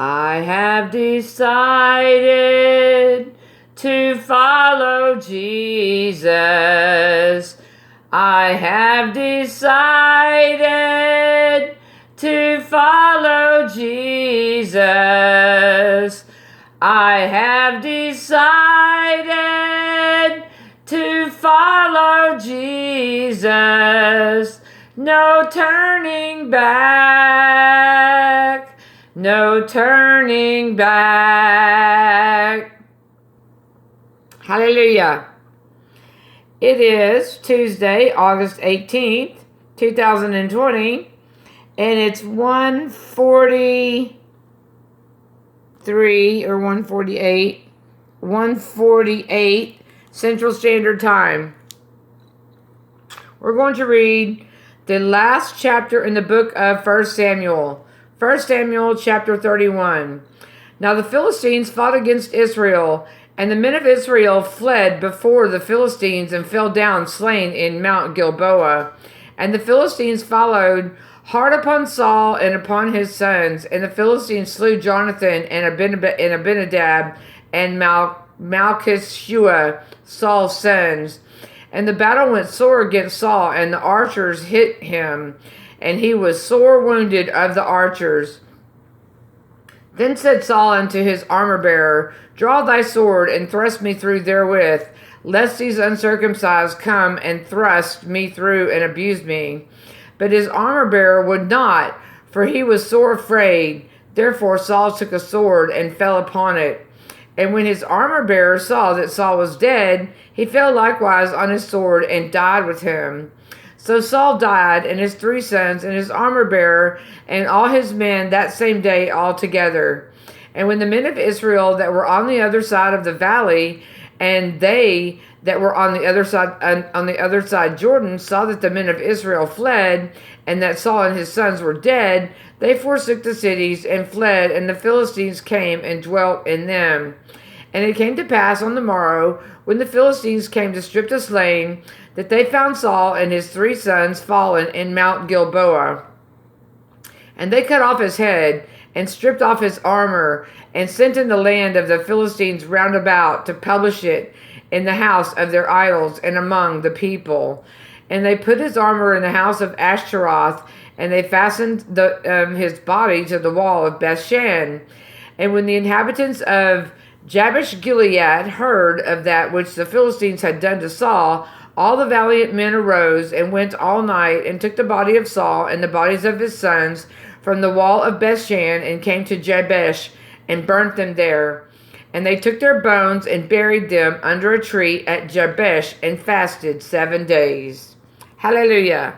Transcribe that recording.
I have decided to follow Jesus. I have decided to follow Jesus. I have decided to follow Jesus. No turning back. No turning back. Hallelujah. It is Tuesday, August 18th, 2020, and it's 1:43 or 1:48 Central Standard Time. We're going to read the last chapter in the book of 1 Samuel. 1 Samuel chapter 31. Now the Philistines fought against Israel, and the men of Israel fled before the Philistines and fell down slain in Mount Gilboa. And the Philistines followed hard upon Saul and upon his sons. And the Philistines slew Jonathan and Abinadab and Malchishua, Saul's sons. And the battle went sore against Saul, and the archers hit him, and he was sore wounded of the archers. Then said Saul unto his armourbearer, Draw thy sword, and thrust me through therewith, lest these uncircumcised come and thrust me through and abuse me. But his armourbearer would not, for he was sore afraid. Therefore Saul took a sword and fell upon it. And when his armourbearer saw that Saul was dead, he fell likewise on his sword and died with him. So Saul died, and his 3 sons, and his armour-bearer, and all his men that same day altogether. And when the men of Israel that were on the other side of the valley, and they that were on the other side Jordan, saw that the men of Israel fled, and that Saul and his sons were dead, they forsook the cities and fled, and the Philistines came and dwelt in them. And it came to pass on the morrow, when the Philistines came to strip the slain, that they found Saul and his 3 sons fallen in Mount Gilboa. And they cut off his head, and stripped off his armor, and sent in the land of the Philistines round about to publish it in the house of their idols and among the people. And they put his armor in the house of Ashtaroth, and they fastened his body to the wall of Bethshan. And when the inhabitants of Jabesh Gilead heard of that which the Philistines had done to Saul, all the valiant men arose and went all night and took the body of Saul and the bodies of his sons from the wall of Bethshan and came to Jabesh and burnt them there. And they took their bones and buried them under a tree at Jabesh and fasted 7 days. Hallelujah.